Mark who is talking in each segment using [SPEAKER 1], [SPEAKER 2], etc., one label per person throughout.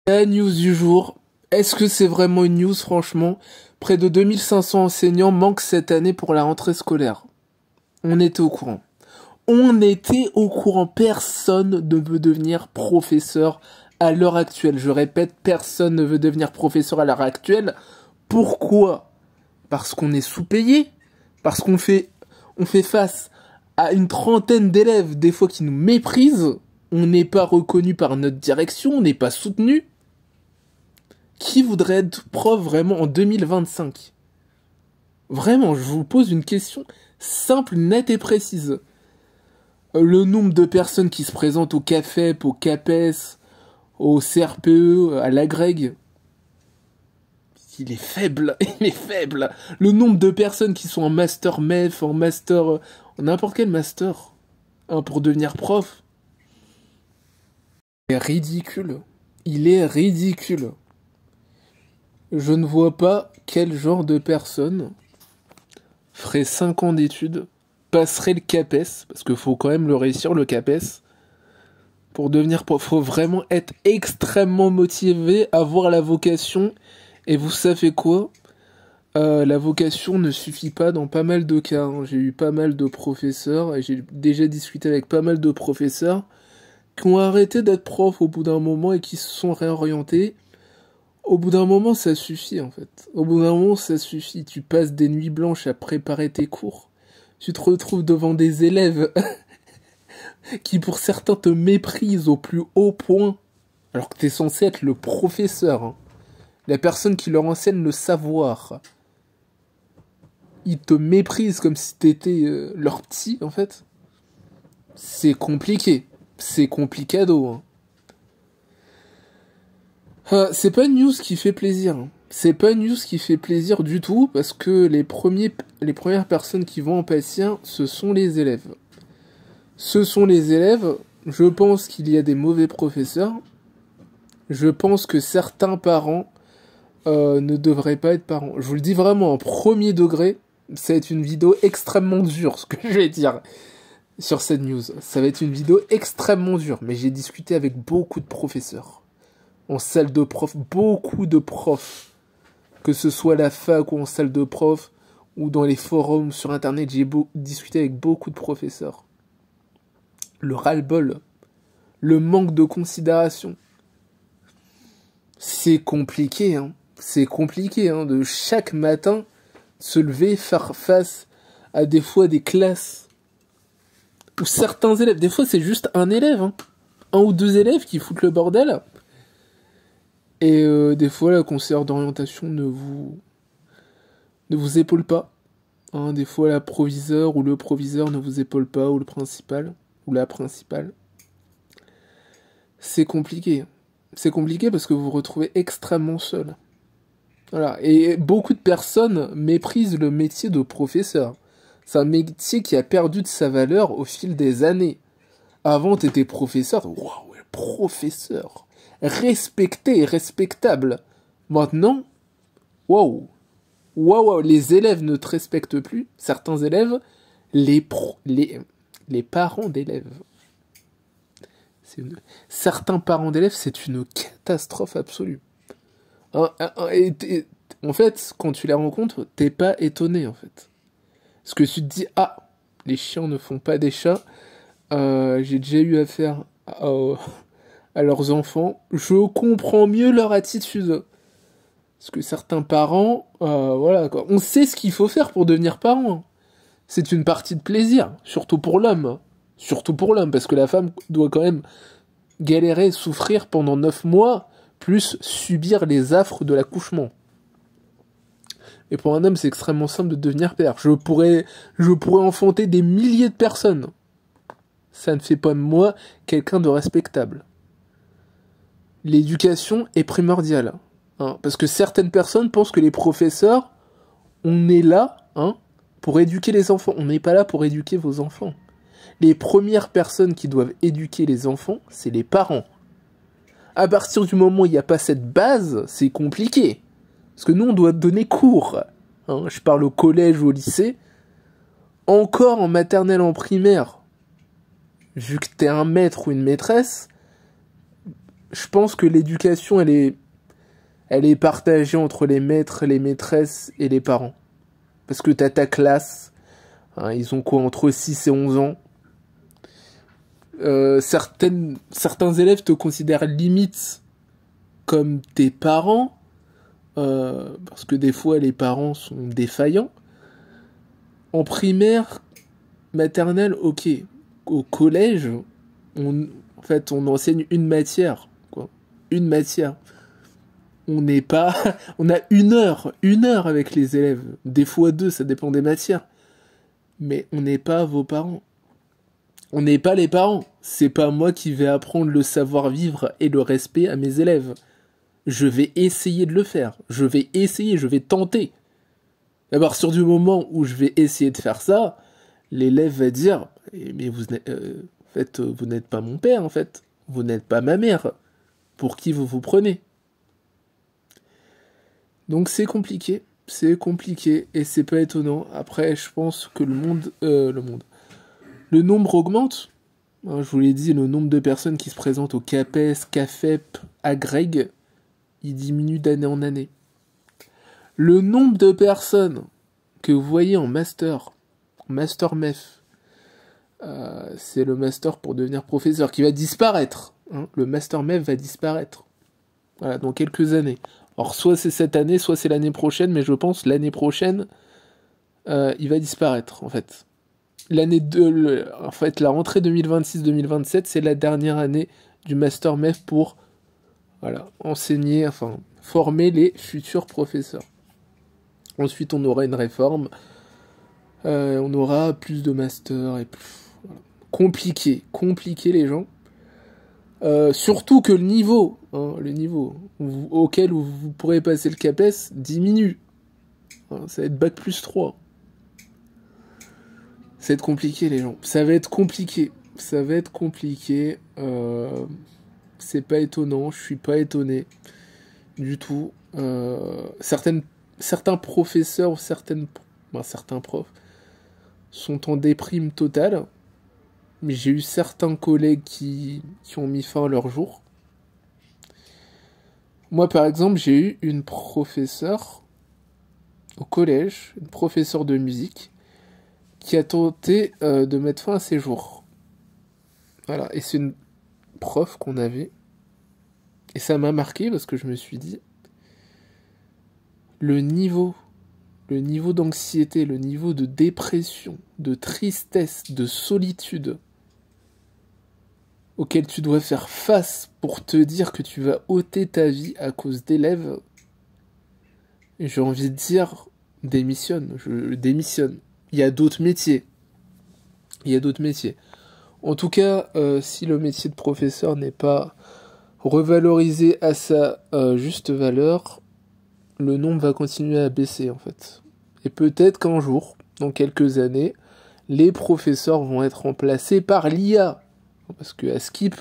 [SPEAKER 1] La news du jour. Est-ce que c'est vraiment une news, franchement? Près de 2500 enseignants manquent cette année pour la rentrée scolaire. On était au courant. Personne ne veut devenir professeur à l'heure actuelle. Je répète, personne ne veut devenir professeur à l'heure actuelle. Pourquoi? Parce qu'on est sous-payé. Parce qu'on fait face à une trentaine d'élèves, des fois qui nous méprisent. On n'est pas reconnu par notre direction, on n'est pas soutenu. Qui voudrait être prof vraiment en 2025? Vraiment, je vous pose une question simple, nette et précise. Le nombre de personnes qui se présentent au CAFEP, au CAPES, au CRPE, à l'AGREG, il est faible, il est faible. Le nombre de personnes qui sont en master MEF, en master, n'importe quel master, pour devenir prof, il est ridicule. Il est ridicule. Je ne vois pas quel genre de personne ferait 5 ans d'études, passerait le CAPES, parce qu'il faut quand même le réussir, le CAPES, pour devenir prof. Faut vraiment être extrêmement motivé, avoir la vocation, et vous savez quoi? La vocation ne suffit pas dans pas mal de cas. J'ai eu pas mal de professeurs, et j'ai déjà discuté avec pas mal de professeurs, qui ont arrêté d'être profs au bout d'un moment et qui se sont réorientés. Au bout d'un moment, ça suffit, en fait. Au bout d'un moment, ça suffit. Tu passes des nuits blanches à préparer tes cours. Tu te retrouves devant des élèves qui, pour certains, te méprisent au plus haut point, alors que t'es censé être le professeur, hein. La personne qui leur enseigne le savoir. Ils te méprisent comme si t'étais leur petit, en fait. C'est compliqué. C'est complicado, hein. C'est pas une news qui fait plaisir. C'est pas une news qui fait plaisir du tout, parce que les premières personnes qui vont en pâtir, ce sont les élèves. Ce sont les élèves. Je pense qu'il y a des mauvais professeurs. Je pense que certains parents ne devraient pas être parents. Je vous le dis vraiment, en premier degré, ça va être une vidéo extrêmement dure, ce que je vais dire sur cette news. Ça va être une vidéo extrêmement dure, mais j'ai discuté avec beaucoup de professeurs. En salle de prof, beaucoup de profs, que ce soit à la fac ou en salle de prof, ou dans les forums sur internet, j'ai discuté avec beaucoup de professeurs. Le ras-le-bol, le manque de considération, c'est compliqué, hein. C'est compliqué, hein, de chaque matin se lever, faire face à des fois des classes où certains élèves, des fois c'est juste un élève, hein, un ou deux élèves qui foutent le bordel. Et des fois, la conseillère d'orientation ne vous épaule pas. Hein, des fois, la proviseure ou le proviseur ne vous épaule pas, ou le principal, ou la principale. C'est compliqué. C'est compliqué parce que vous vous retrouvez extrêmement seul. Voilà. Et beaucoup de personnes méprisent le métier de professeur. C'est un métier qui a perdu de sa valeur au fil des années. Avant, t'étais professeur. Waouh, professeur. Respecté et respectable. Maintenant, waouh, les élèves ne te respectent plus. Certains élèves, les parents d'élèves. Certains parents d'élèves, c'est une catastrophe absolue. En fait, quand tu les rencontres, t'es pas étonné, en fait. Parce que tu te dis, ah, les chiens ne font pas des chats. J'ai déjà eu affaire à leurs enfants, je comprends mieux leur attitude. Parce que certains parents, voilà quoi. On sait ce qu'il faut faire pour devenir parent. C'est une partie de plaisir, surtout pour l'homme. Surtout pour l'homme, parce que la femme doit quand même galérer, souffrir pendant 9 mois, plus subir les affres de l'accouchement. Et pour un homme, c'est extrêmement simple de devenir père. Je pourrais enfanter des milliers de personnes. Ça ne fait pas de moi quelqu'un de respectable. L'éducation est primordiale. Hein, parce que certaines personnes pensent que les professeurs, on est là, hein, pour éduquer les enfants. On n'est pas là pour éduquer vos enfants. Les premières personnes qui doivent éduquer les enfants, c'est les parents. À partir du moment où il n'y a pas cette base, c'est compliqué. Parce que nous, on doit donner cours. Hein, je parle au collège ou au lycée. Encore en maternelle, en primaire. Vu que t'es un maître ou une maîtresse, je pense que l'éducation, elle est partagée entre les maîtres, les maîtresses et les parents. Parce que t'as ta classe, hein, ils ont quoi, entre 6 et 11 ans. Certains élèves te considèrent limite comme tes parents, parce que des fois les parents sont défaillants. En primaire, maternelle, ok. Au collège, en fait, on enseigne une matière, quoi. Une matière. On n'est pas, on a une heure avec les élèves. Des fois deux, ça dépend des matières. Mais on n'est pas vos parents. On n'est pas les parents. C'est pas moi qui vais apprendre le savoir-vivre et le respect à mes élèves. Je vais essayer de le faire. Je vais tenter. À partir du moment où je vais essayer de faire ça, l'élève va dire mais en fait, vous n'êtes pas mon père, en fait. Vous n'êtes pas ma mère. Pour qui vous vous prenez? Donc c'est compliqué. C'est compliqué et c'est pas étonnant. Après, je pense que le nombre augmente. Hein, je vous l'ai dit, le nombre de personnes qui se présentent au CAPES, CAFEP, AGREG, il diminue d'année en année. Le nombre de personnes que vous voyez en master MEF, c'est le master pour devenir professeur qui va disparaître. Hein, le master MEF va disparaître. Voilà, dans quelques années. Alors, soit c'est cette année, soit c'est l'année prochaine, mais je pense l'année prochaine, il va disparaître, en fait. En fait, la rentrée 2026-2027, c'est la dernière année du Master MEF pour, voilà, enseigner, enfin, former les futurs professeurs. Ensuite, on aura une réforme, on aura plus de masters et plus, voilà. Compliqué les gens. Surtout que le niveau auquel vous pourrez passer le CAPES diminue. Hein, ça va être bac plus 3. Ça va être compliqué les gens. Ça va être compliqué. C'est pas étonnant, je suis pas étonné du tout. Certains professeurs ou certains profs sont en déprime totale. Mais j'ai eu certains collègues qui ont mis fin à leur jour. Moi, par exemple, j'ai eu une professeure au collège, une professeure de musique, qui a tenté de mettre fin à ses jours. Voilà, et c'est une prof qu'on avait. Et ça m'a marqué parce que je me suis dit, le niveau d'anxiété, le niveau de dépression, de tristesse, de solitude auquel tu dois faire face pour te dire que tu vas ôter ta vie à cause d'élèves, j'ai envie de dire, je démissionne. Il y a d'autres métiers. En tout cas, si le métier de professeur n'est pas revalorisé à sa juste valeur, le nombre va continuer à baisser, en fait. Et peut-être qu'un jour, dans quelques années, les professeurs vont être remplacés par l'IA. Parce que à Skip,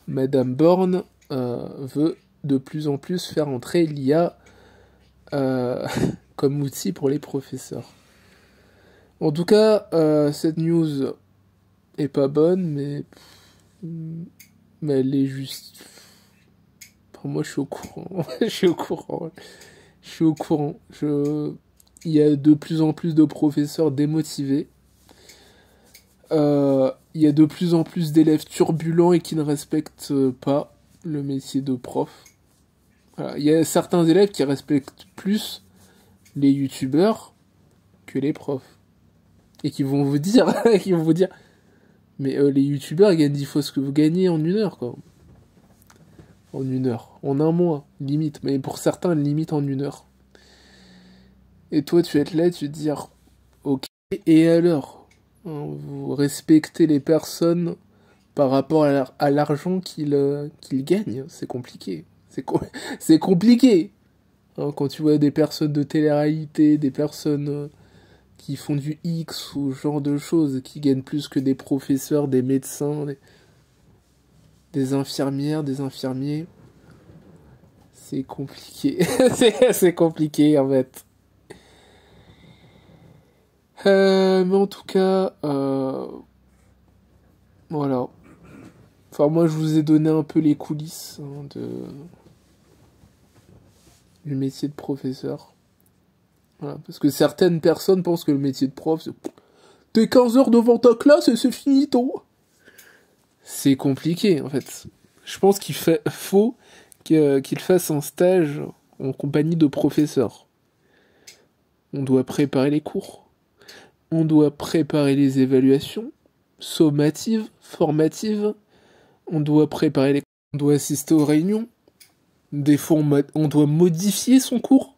[SPEAKER 1] Madame Borne veut de plus en plus faire entrer l'IA comme outil pour les professeurs. En tout cas, cette news est pas bonne, mais elle est juste... Enfin, moi, je suis au courant. Il y a de plus en plus de professeurs démotivés. Il y a de plus en plus d'élèves turbulents et qui ne respectent pas le métier de prof. Voilà. Il y a certains élèves qui respectent plus les youtubeurs que les profs. Et qui vont vous dire, mais les youtubeurs ils gagnent 10 fois ce que vous gagnez en une heure, quoi. En une heure. En un mois, limite. Mais pour certains, limite en une heure. Et toi, tu vas être là, tu te dire, ok, et alors? Vous respectez les personnes par rapport à l'argent qu'ils gagnent. C'est compliqué. C'est compliqué. Hein, quand tu vois des personnes de télé-réalité, des personnes qui font du X ou ce genre de choses, qui gagnent plus que des professeurs, des médecins, des infirmières, des infirmiers, c'est compliqué. c'est compliqué en fait. Mais en tout cas, voilà. Enfin, moi, je vous ai donné un peu les coulisses du métier de professeur. Voilà, parce que certaines personnes pensent que le métier de prof, c'est... T'es 15 heures devant ta classe et c'est finito. C'est compliqué, en fait. Je pense faut qu'il fasse un stage en compagnie de professeurs. On doit préparer les cours. On doit préparer les évaluations sommatives, formatives. On doit préparer les cours. On doit assister aux réunions. Des fois, on doit modifier son cours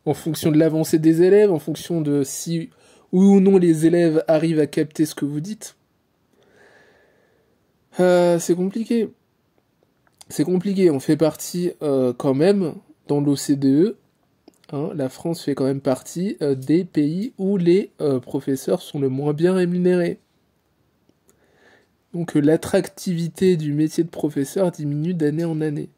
[SPEAKER 1] en fonction de l'avancée des élèves, en fonction de si oui ou non les élèves arrivent à capter ce que vous dites. C'est compliqué. C'est compliqué. On fait partie quand même dans l'OCDE. Hein, la France fait quand même partie des pays où les professeurs sont le moins bien rémunérés. Donc l'attractivité du métier de professeur diminue d'année en année.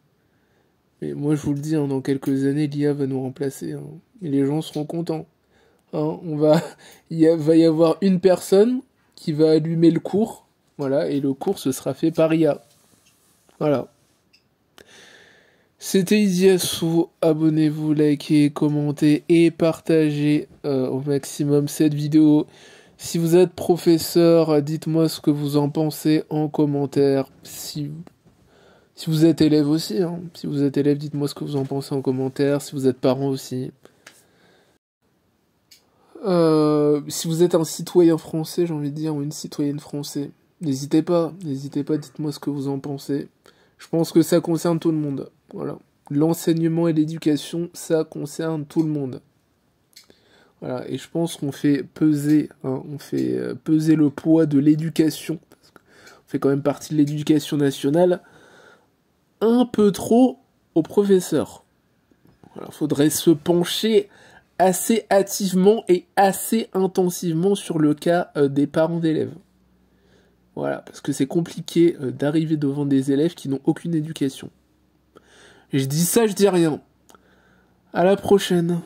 [SPEAKER 1] Mais moi je vous le dis, hein, dans quelques années, l'IA va nous remplacer. Hein, et les gens seront contents. Hein, va y avoir une personne qui va allumer le cours. Voilà, et le cours ce sera fait par IA. Voilà. C'était Idiassou, abonnez-vous, likez, commentez et partagez au maximum cette vidéo. Si vous êtes professeur, dites-moi ce que vous en pensez en commentaire. Si vous êtes élève aussi, hein. Si vous êtes élève, dites-moi ce que vous en pensez en commentaire. Si vous êtes parent aussi. Si vous êtes un citoyen français, j'ai envie de dire, ou une citoyenne française, n'hésitez pas, dites-moi ce que vous en pensez. Je pense que ça concerne tout le monde. Voilà. L'enseignement et l'éducation, ça concerne tout le monde. Voilà. Et je pense qu'on fait peser, peser le poids de l'éducation, parce qu'on fait quand même partie de l'éducation nationale, un peu trop aux professeurs. Voilà. Faudrait se pencher assez hâtivement et assez intensivement sur le cas des parents d'élèves. Voilà, parce que c'est compliqué d'arriver devant des élèves qui n'ont aucune éducation. Je dis ça, je dis rien. À la prochaine.